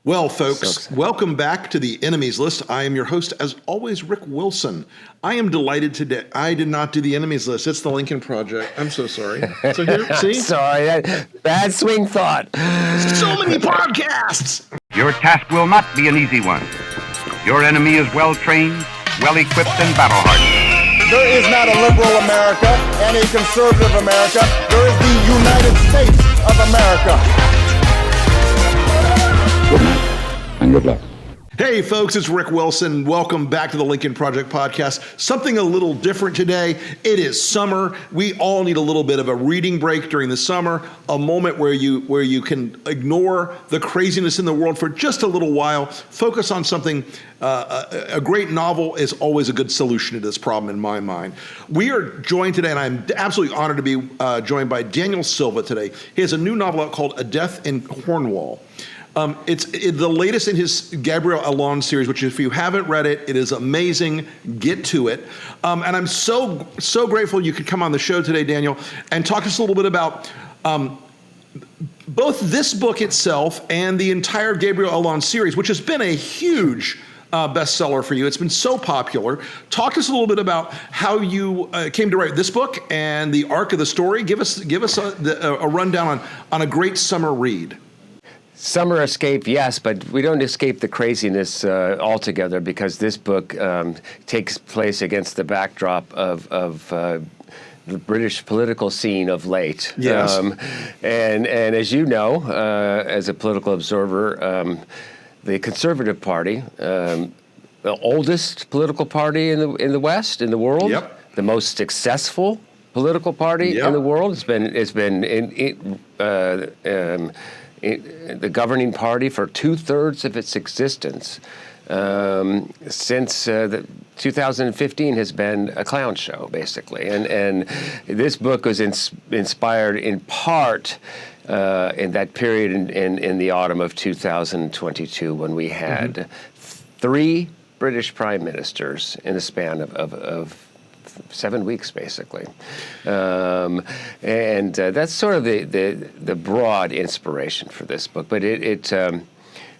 Well, folks, welcome back to the Enemies List. I am your host, as always, Rick Wilson. I am delighted today. I did not do the Enemies List. It's the Lincoln Project. I'm so sorry. So here, see? Sorry, bad swing thought. So many podcasts! Your task will not be an easy one. Your enemy is well-trained, well-equipped, and battle-hardened. There is not a liberal America and a conservative America. There is the United States of America. Good night, and good luck. Hey folks, it's Rick Wilson. Welcome back to the Lincoln Project podcast. Something a little different today. It is summer. We all need a little bit of a reading break during the summer, a moment where you can ignore the craziness in the world for just a little while, focus on something. A great novel is always a good solution to this problem in my mind. We are joined today, and I'm absolutely honored to be joined by Daniel Silva today. He has a new novel out called A Death in Cornwall. It's the latest in his Gabriel Allon series, which if you haven't read it, it is amazing. Get to it. And I'm so grateful you could come on the show today, Daniel, and talk to us a little bit about both this book itself and the entire Gabriel Allon series, which has been a huge bestseller for you. It's been so popular. Talk to us a little bit about how you came to write this book and the arc of the story. Give us a rundown on a great summer read. Summer escape, yes, but we don't escape the craziness altogether, because this book takes place against the backdrop of the British political scene of late. Yes. And as you know, as a political observer, the Conservative Party, the oldest political party in the West, in the world, Yep. the most successful political party in the world. It's been the governing party for 2/3 of its existence since 2015 has been a clown show, basically. And this book was inspired in part in that period in the autumn of 2022, when we had 3 British prime ministers in the span of 7 weeks, basically, and that's sort of the broad inspiration for this book. But it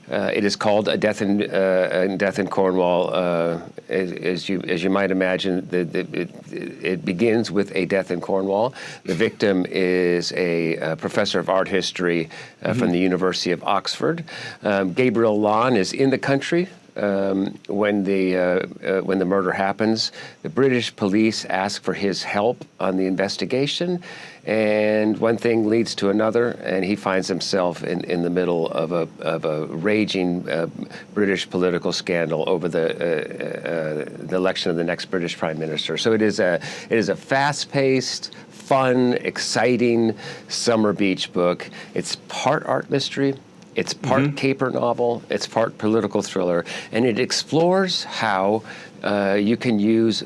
is called A Death in Cornwall. As you might imagine, it begins with a death in Cornwall. The victim is a professor of art history from the University of Oxford. Gabriel Allon is in the country when the murder happens. The British police ask for his help on the investigation, and one thing leads to another, and he finds himself in the middle of a raging British political scandal over the election of the next British Prime Minister. So it is a fast-paced, fun, exciting summer beach book. It's part art mystery. It's part caper novel, it's part political thriller, and it explores how you can use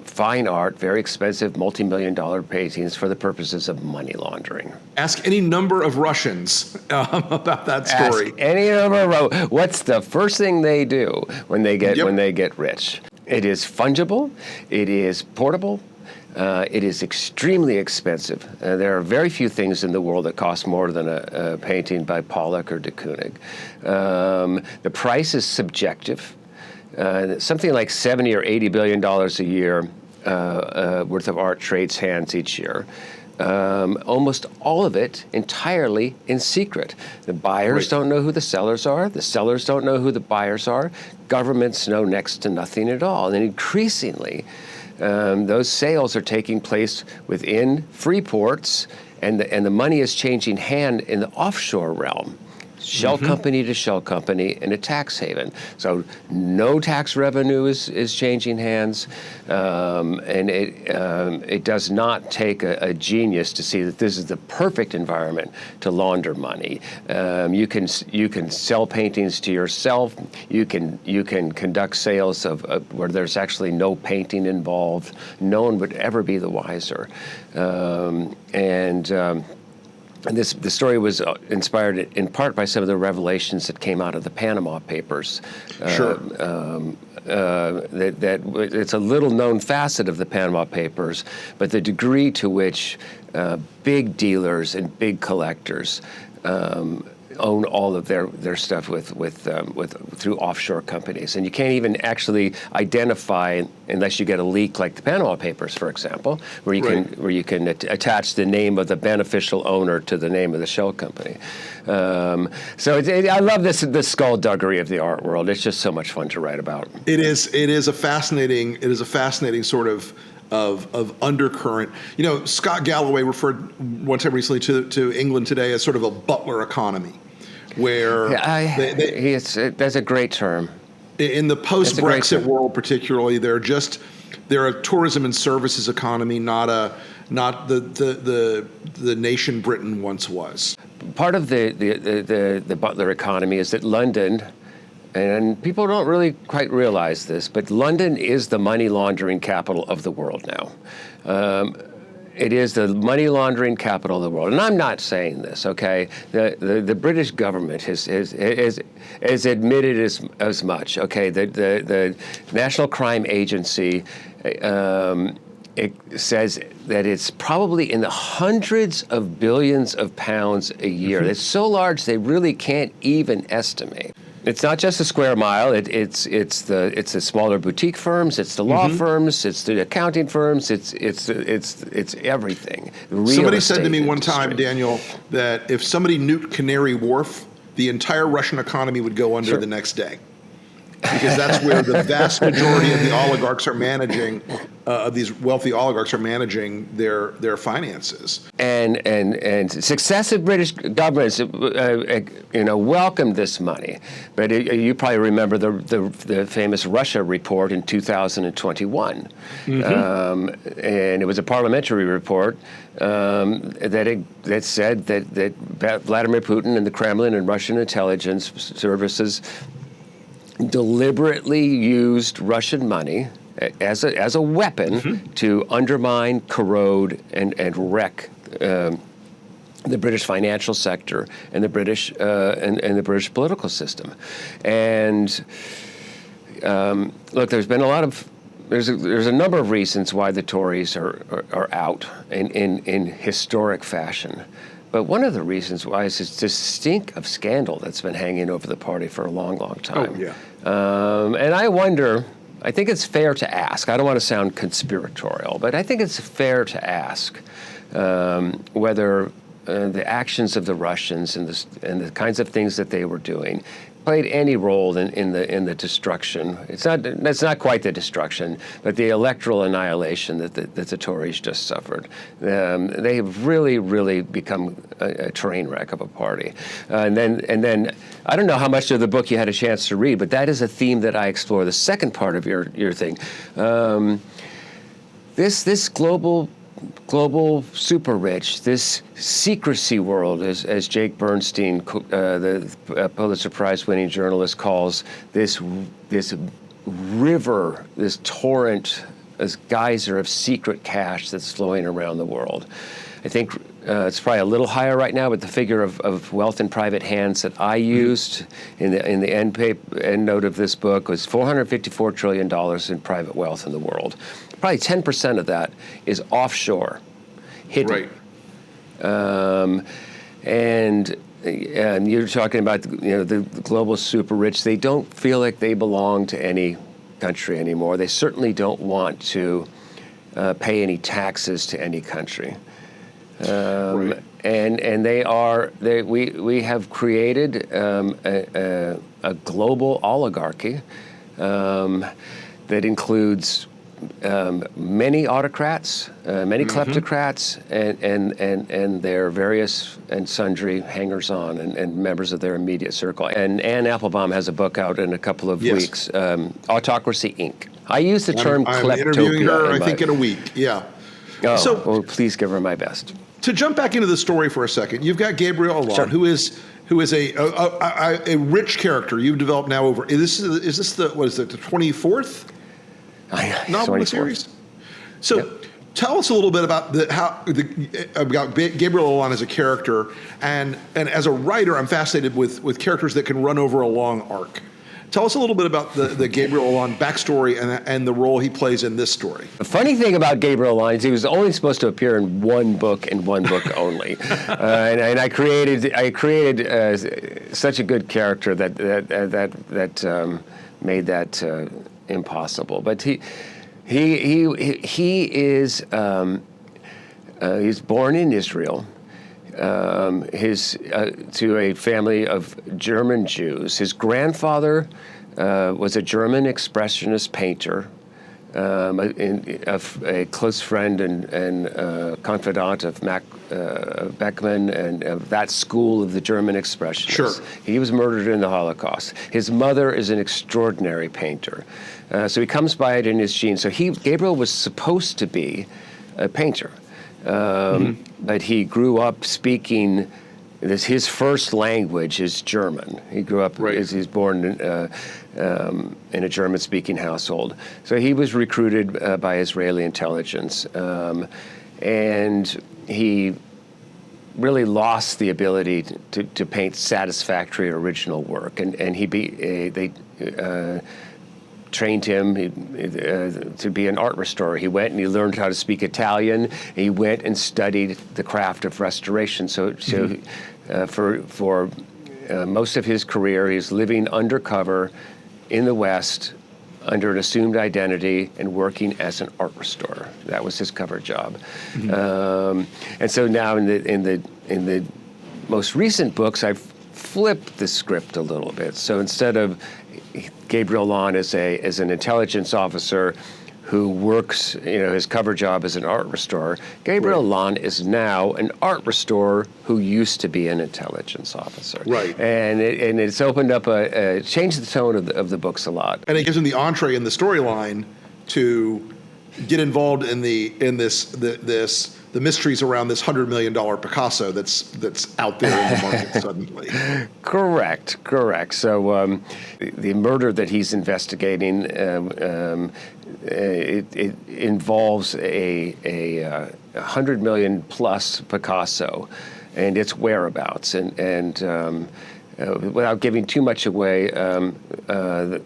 fine art, very expensive, multi-million-dollar paintings for the purposes of money laundering. Ask any number of Russians about that story. Ask any number of what's the first thing they do when they get rich? It is fungible. It is portable. It is extremely expensive. There are very few things in the world that cost more than a painting by Pollock or de Kooning. The price is subjective. Something like $70 or $80 billion a year worth of art trades hands each year. Almost all of it entirely in secret. The buyers don't know who the sellers are. The sellers don't know who the buyers are. Governments know next to nothing at all. And increasingly, those sales are taking place within free ports, and the money is changing hand in the offshore realm. Shell company to shell company in a tax haven. So no tax revenue is changing hands, and it does not take a genius to see that this is the perfect environment to launder money. You can sell paintings to yourself. You can conduct sales of where there's actually no painting involved. No one would ever be the wiser, And the story was inspired in part by some of the revelations that came out of the Panama Papers. Sure. That it's a little known facet of the Panama Papers, but the degree to which big dealers and big collectors own all of their stuff with through offshore companies, and you can't even actually identify unless you get a leak like the Panama Papers, for example, where you can attach the name of the beneficial owner to the name of the shell company. I love the skullduggery of the art world. It's just so much fun to write about. It is a fascinating sort of undercurrent. Scott Galloway referred one time recently to England today as sort of a Butler economy, where that's a great term. In the post-Brexit world, particularly, they're a tourism and services economy, not the nation Britain once was. Part of the Butler economy is that London, and people don't really quite realize this, but London is the money laundering capital of the world now. It is the money laundering capital of the world. And I'm not saying this, okay? The British government has admitted as much, okay? The National Crime Agency it says that it's probably in the hundreds of billions of pounds a year. It's so large they really can't even estimate. It's not just a square mile. It's the smaller boutique firms. It's the law firms. It's the accounting firms. It's everything. Somebody said to me one time, Daniel, that if somebody nuked Canary Wharf, the entire Russian economy would go under the next day, because that's where the vast majority of the oligarchs are managing. Of these wealthy oligarchs are managing their finances. And successive British governments, welcomed this money. But you probably remember the famous Russia report in 2021, and it was a parliamentary report that said that Vladimir Putin and the Kremlin and Russian intelligence services deliberately used Russian money as a weapon to undermine, corrode, and wreck the British financial sector and the British and the British political system. And look, there's been there's a number of reasons why the Tories are out in historic fashion. But one of the reasons why is this stink of scandal that's been hanging over the party for a long, long time. Oh, yeah. And I wonder, I think it's fair to ask, I don't want to sound conspiratorial, but I think it's fair to ask whether the actions of the Russians and the kinds of things that they were doing played any role in the destruction. That's not quite the destruction, but the electoral annihilation that the Tories just suffered. They have really, really become a train wreck of a party. And then I don't know how much of the book you had a chance to read, but that is a theme that I explore. The second part of your thing, this global super rich, this secrecy world, as Jake Bernstein, the Pulitzer Prize winning journalist, calls this river, this torrent, this geyser of secret cash that's flowing around the world. I think it's probably a little higher right now, but the figure of wealth in private hands that I used in the end note of this book was $454 trillion in private wealth in the world. Probably 10% of that is offshore, hidden. Right. And you're talking about the global super rich. They don't feel like they belong to any country anymore. They certainly don't want to pay any taxes to any country. Right. And we have created a global oligarchy that includes many autocrats, many kleptocrats, and their various and sundry hangers-on and members of their immediate circle. And Anne Applebaum has a book out in a couple of weeks, Autocracy, Inc. I use the term kleptopia. I'm interviewing her, I think, in a week. Yeah. Oh, well, please give her my best. To jump back into the story for a second, you've got Gabriel Allon, who is a rich character you've developed now over. Is this the 24th novel in the series? So tell us a little bit about about Gabriel Allon as a character, and as a writer, I'm fascinated with characters that can run over a long arc. Tell us a little bit about the Gabriel Allon backstory and the role he plays in this story. The funny thing about Gabriel Allon is he was only supposed to appear in one book and one book only, and I created such a good character that made that impossible. But he is he's born in Israel. To a family of German Jews. His grandfather was a German expressionist painter, a close friend and confidant of Beckmann and of that school of the German expressionists. Sure. He was murdered in the Holocaust. His mother is an extraordinary painter. So he comes by it in his genes. So Gabriel was supposed to be a painter. But he grew up speaking his first language is German. He grew up, he's born in a German-speaking household. So he was recruited by Israeli intelligence. And he really lost the ability to paint satisfactory original work. And they trained him to be an art restorer. He went and he learned how to speak Italian. He went and studied the craft of restoration. So for most of his career, he's living undercover in the West under an assumed identity and working as an art restorer. That was his cover job. And so now in the most recent books, I've flipped the script a little bit. So instead of Gabriel Allon as an intelligence officer who works, his cover job as an art restorer, Gabriel Allon is now an art restorer who used to be an intelligence officer. Right. And it's opened up changed the tone of the books a lot. And it gives him the entree in the storyline to get involved in the mysteries around this $100 million Picasso that's out there in the market suddenly. Correct. So the murder that he's investigating, it involves a $100 million plus Picasso and its whereabouts. And without giving too much away, the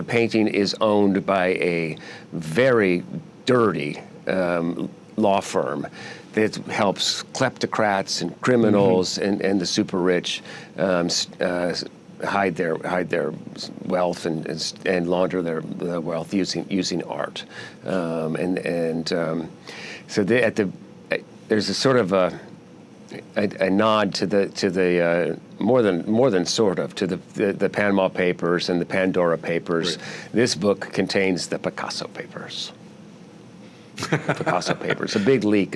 painting is owned by a very dirty law firm that helps kleptocrats and criminals and the super rich hide their wealth and launder their wealth using art. So there's a sort of a nod to the more than sort of to the Panama Papers and the Pandora Papers. Right. This book contains the Picasso Papers. Picasso Papers, a big leak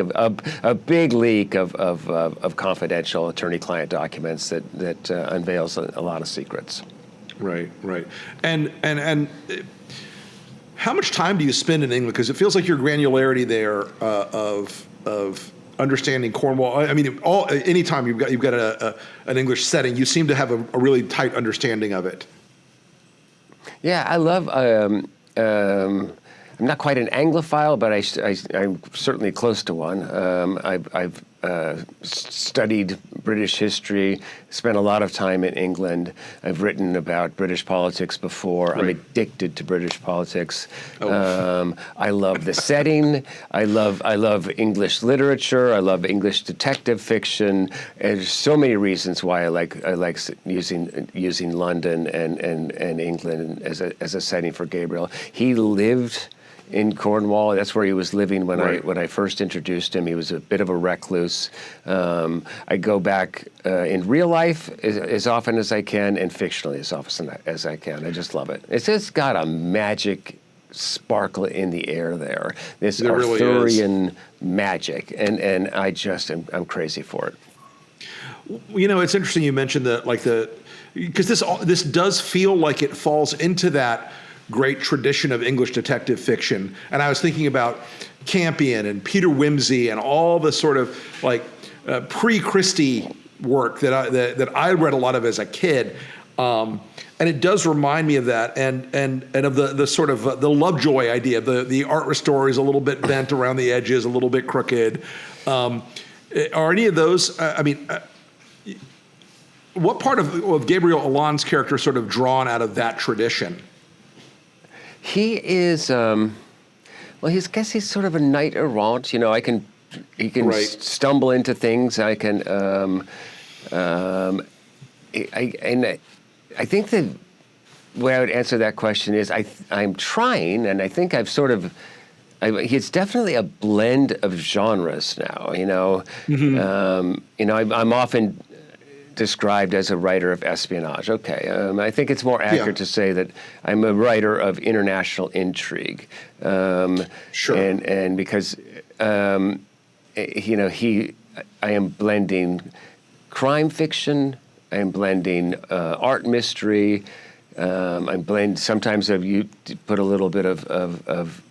of confidential attorney-client documents that unveils a lot of secrets. Right. And how much time do you spend in England? Because it feels like your granularity there of understanding Cornwall. I mean, anytime you've got an English setting, you seem to have a really tight understanding of it. Yeah, I love. I'm not quite an Anglophile, but I'm certainly close to one. I've studied British history, spent a lot of time in England. I've written about British politics before. Right. I'm addicted to British politics. Oh. I love the setting. I love English literature. I love English detective fiction. And there's so many reasons why I like using London and England as a setting for Gabriel. He lived in Cornwall. That's where he was living when I first introduced him. He was a bit of a recluse. I go back in real life as often as I can, and fictionally as often as I can. I just love it. It's just got a magic sparkle in the air there. This Arthurian magic, and I'm crazy for it. It's interesting you mentioned because this does feel like it falls into that great tradition of English detective fiction. And I was thinking about Campion and Peter Wimsey and all the sort of pre-Christie work that I read a lot of as a kid. And it does remind me of that and of the sort of the Lovejoy idea. The art restorer is a little bit bent around the edges, a little bit crooked. Are any of those, what part of Gabriel Allon's character is sort of drawn out of that tradition? He is, I guess he's sort of a knight errant. He can stumble into things. I think the way I would answer that question is I'm trying, and I think I've sort of. It's definitely a blend of genres now. I'm often described as a writer of espionage. Okay, I think it's more accurate to say that I'm a writer of international intrigue. Sure. And because I am blending crime fiction. I am blending art mystery. Sometimes you put a little bit of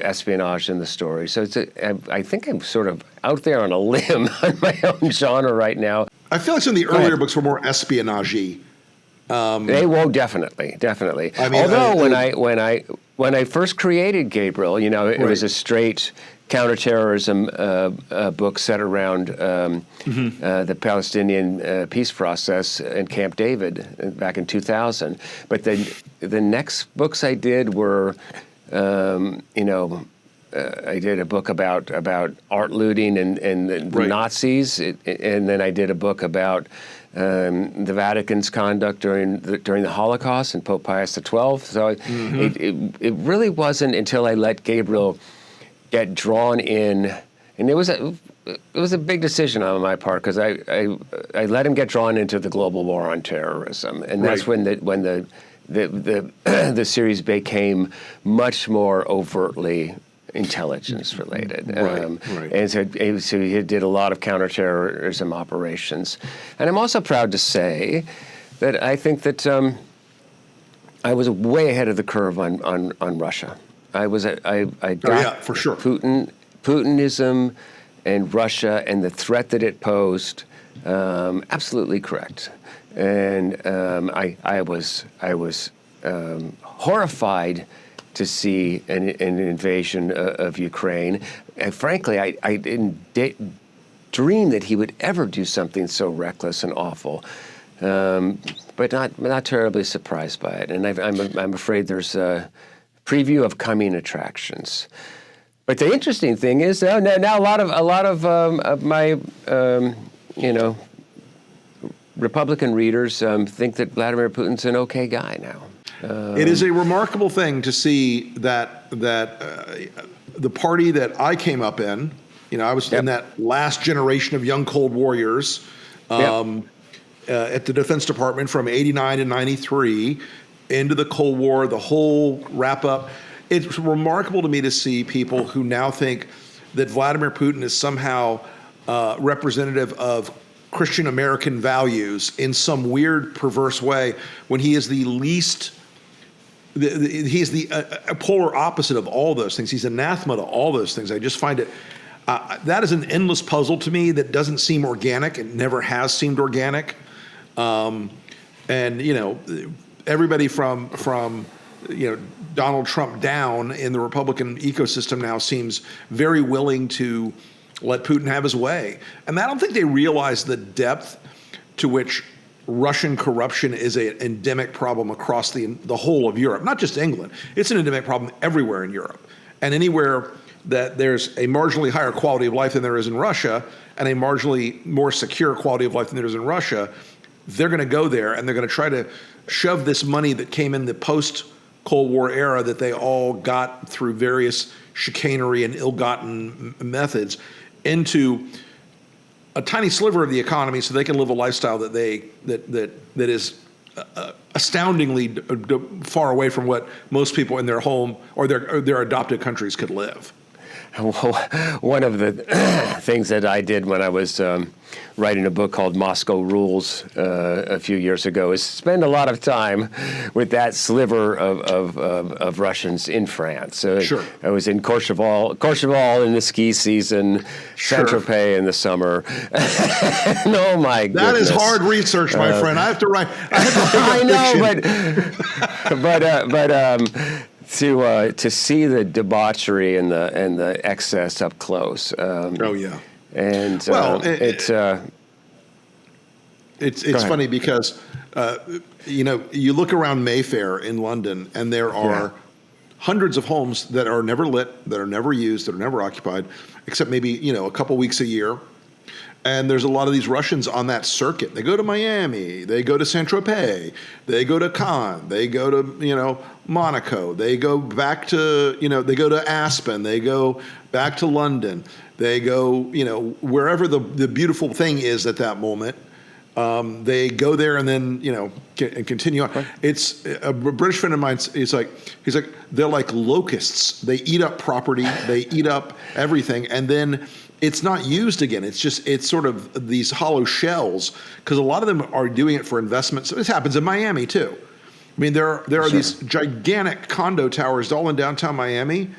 espionage in the story. So I think I'm sort of out there on a limb on my own genre right now. I feel like some of the earlier books were more espionage-y. They will definitely. I mean, although when I first created Gabriel, it was a straight counterterrorism book set around the Palestinian peace process in Camp David back in 2000. But the next books I did were. I did a book about art looting and the Nazis, and then I did a book about the Vatican's conduct during the Holocaust and Pope Pius XII. So it really wasn't until I let Gabriel get drawn in, and it was a big decision on my part because I let him get drawn into the global war on terrorism, and that's when the series became much more overtly intelligence related. And so he did a lot of counterterrorism operations. And I'm also proud to say that I think that I was way ahead of the curve on Russia. I got for sure. Putinism and Russia and the threat that it posed absolutely correct. And I was horrified to see an invasion of Ukraine. And frankly, I didn't dream that he would ever do something so reckless and awful. But not terribly surprised by it. And I'm afraid there's a preview of coming attractions. But the interesting thing is now a lot of my Republican readers think that Vladimir Putin's an okay guy now. It is a remarkable thing to see that the party that I came up in, I was in that last generation of young Cold Warriors at the Defense Department from 89 to 93 into the Cold War, the whole wrap up. It's remarkable to me to see people who now think that Vladimir Putin is somehow representative of Christian American values in some weird, perverse way when he is the least. He is the polar opposite of all those things. He's anathema to all those things. I just find it, that is an endless puzzle to me that doesn't seem organic. It never has seemed organic. And, everybody from Donald Trump down in the Republican ecosystem now seems very willing to let Putin have his way. And I don't think they realize the depth to which Russian corruption is an endemic problem across the whole of Europe, not just England. It's an endemic problem everywhere in Europe. And anywhere that there's a marginally higher quality of life than there is in Russia and a marginally more secure quality of life than there is in Russia, they're going to go there and they're going to try to shove this money that came in the post-Cold War era that they all got through various chicanery and ill-gotten methods into a tiny sliver of the economy so they can live a lifestyle that is astoundingly far away from what most people in their home or their adopted countries could live. One of the things that I did when I was writing a book called Moscow Rules a few years ago is spend a lot of time with that sliver of Russians in France. Sure. I was in Courchevel in the ski season, Saint-Tropez in the summer. Oh my goodness. That is hard research, my friend. I have to write I know, but to see the debauchery and the excess up close. Oh yeah. And It's funny because you look around Mayfair in London, and there are hundreds of homes that are never lit, that are never used, that are never occupied, except maybe a couple weeks a year. And there's a lot of these Russians on that circuit. They go to Miami, they go to Saint-Tropez, they go to Cannes, they go to Monaco, they go back to they go to Aspen, they go back to London, they go wherever the beautiful thing is at that moment. They go there and then and continue on. Right. It's a British friend of mine. He's like they're like locusts. They eat up property. They eat up everything, and then it's not used again. It's sort of these hollow shells, because a lot of them are doing it for investments. So this happens in Miami too. I mean, there are these gigantic condo towers all in downtown Miami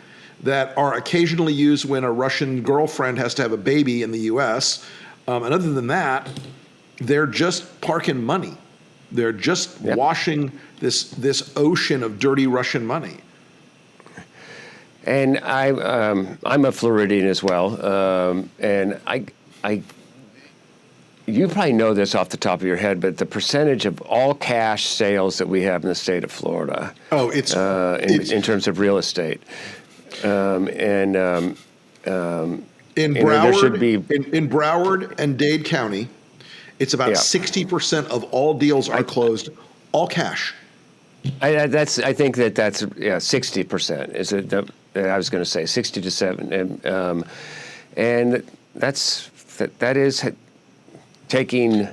that are occasionally used when a Russian girlfriend has to have a baby in the U.S. And other than that, they're just parking money. They're just washing this ocean of dirty Russian money. And I'm a Floridian as well, and you probably know this off the top of your head, but the percentage of all cash sales that we have in the state of Florida. Oh, it's in terms of real estate, in Broward, there should be in Broward and Dade County. It's about 60% of all deals are closed, all cash. I think that's 60%. Is it? I was going to say 60 to 7, and that is taking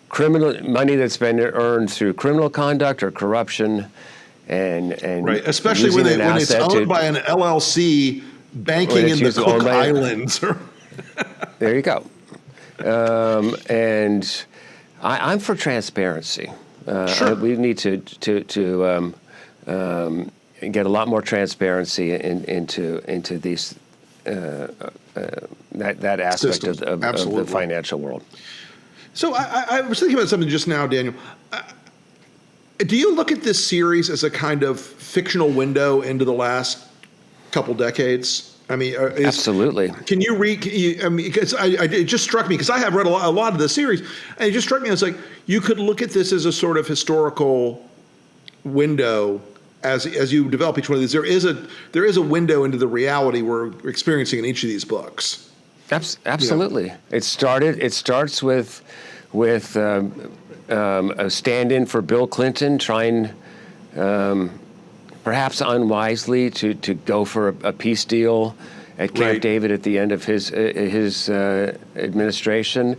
criminal money that's been earned through criminal conduct or corruption, and right, especially when it's owned by an LLC banking in the Cook Islands. There you go. And I'm for transparency. Sure. We need to get a lot more transparency into these that aspect of the financial world. So I was thinking about something just now, Daniel. Do you look at this series as a kind of fictional window into the last couple decades? I mean, absolutely. Can you read? Because it just struck me, because I have read a lot of the series, and it just struck me as like you could look at this as a sort of historical window as you develop each one of these. There is a window into the reality we're experiencing in each of these books. Absolutely. It starts with a stand-in for Bill Clinton trying. Perhaps unwisely to go for a peace deal at Camp David at the end of his administration.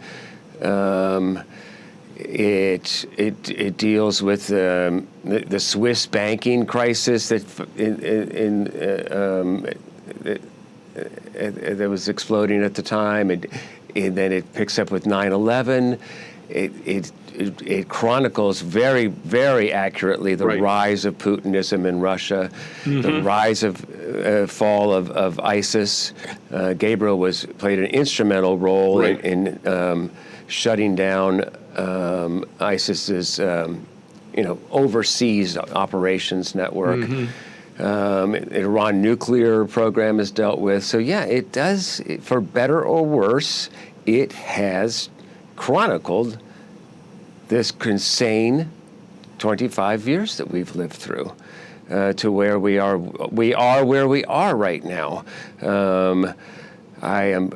It deals with the Swiss banking crisis that that was exploding at the time, and then it picks up with 9/11. It chronicles very, very accurately the rise of Putinism in Russia, the rise of fall of ISIS. Gabriel played an instrumental role in shutting down ISIS's overseas operations network. The Iran nuclear program is dealt with. So it does, for better or worse, it has chronicled this insane 25 years that we've lived through to where we are where we are right now. I am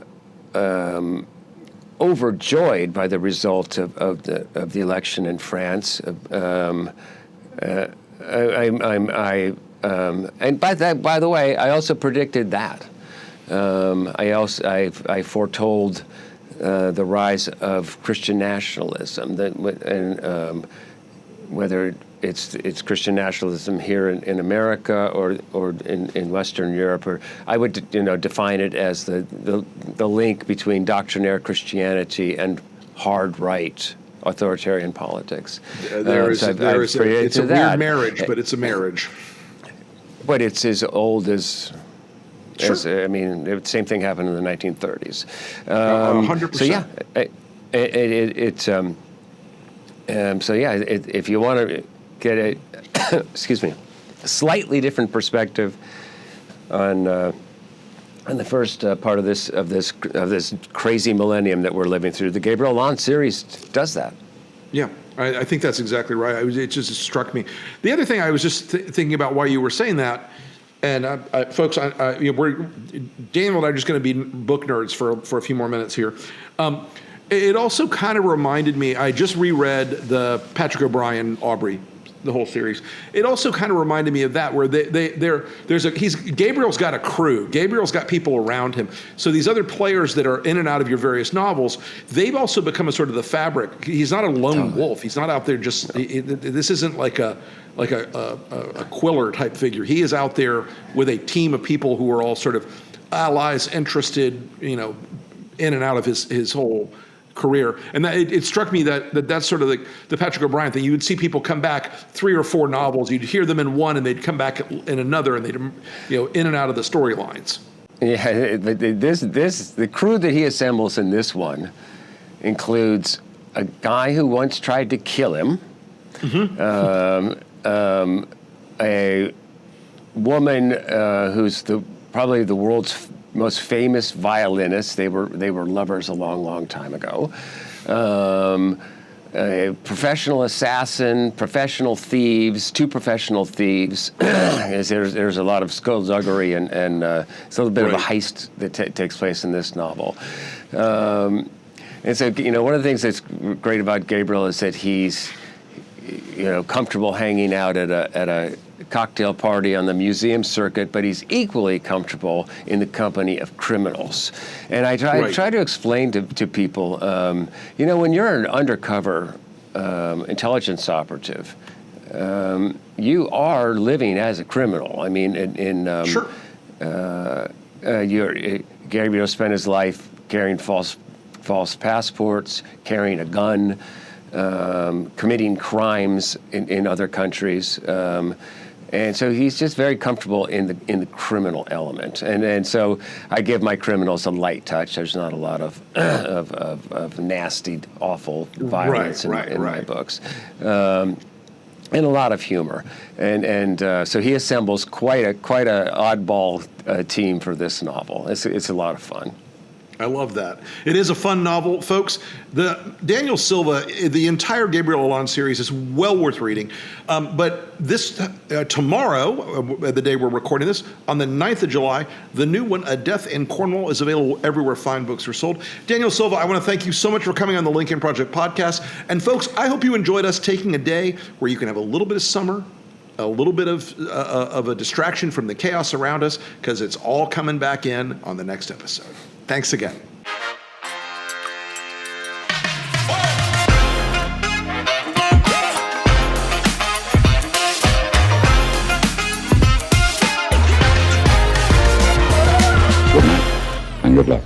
overjoyed by the result of the election in France. And by the way, I also predicted that. I foretold the rise of Christian nationalism, and whether it's Christian nationalism here in America or in Western Europe, or I would define it as the link between doctrinaire Christianity and hard right authoritarian politics. It's a weird marriage, but it's a marriage. But it's as old as. Sure. The same thing happened in the 1930s. 100%. So if you want to get a slightly different perspective on the first part of this crazy millennium that we're living through, the Gabriel Allon series does that. Yeah, I think that's exactly right. It just struck me. The other thing I was just thinking about while you were saying that, and folks, Daniel and I are just going to be book nerds for a few more minutes here. It also kind of reminded me. I just reread the Patrick O'Brian Aubrey, the whole series. It also kind of reminded me of that, where Gabriel's got a crew. Gabriel's got people around him. So these other players that are in and out of your various novels, they've also become a sort of the fabric. He's not a lone wolf. He's not out there just. This isn't like a Quiller type figure. He is out there with a team of people who are all sort of allies, interested, in and out of his whole career. And that it struck me that's sort of the Patrick O'Brian thing. You would see people come back 3 or 4 novels, you'd hear them in one and they'd come back in another, and they'd in and out of the storylines. Yeah, the crew that he assembles in this one includes a guy who once tried to kill him, a woman who's probably the world's most famous violinist. They were lovers a long time ago. A professional assassin, professional thieves, 2 professional thieves. There's a lot of skullduggery and it's a little bit of a heist that takes place in this novel. And so, one of the things that's great about Gabriel is that he's, comfortable hanging out at a cocktail party on the museum circuit, but he's equally comfortable in the company of criminals. And I try to explain to people, when you're an undercover intelligence operative, you are living as a criminal. I mean, Sure. Gabriel spent his life carrying false passports, carrying a gun, committing crimes in other countries. And so he's just very comfortable in the criminal element, and so I give my criminals a light touch. There's not a lot of nasty, awful violence in my books, and a lot of humor, and so he assembles quite a oddball team for this novel. It's a lot of fun. I love that. It is a fun novel, folks. The Daniel Silva, the entire Gabriel Allon series is well worth reading. But this tomorrow, the day we're recording this, on the 9th of July, the new one, A Death in Cornwall, is available everywhere fine books are sold. Daniel Silva, I want to thank you so much for coming on the Lincoln Project podcast. And folks, I hope you enjoyed us taking a day where you can have a little bit of summer, a little bit of a distraction from the chaos around us, because it's all coming back in on the next episode. Thanks again. Good night and good luck.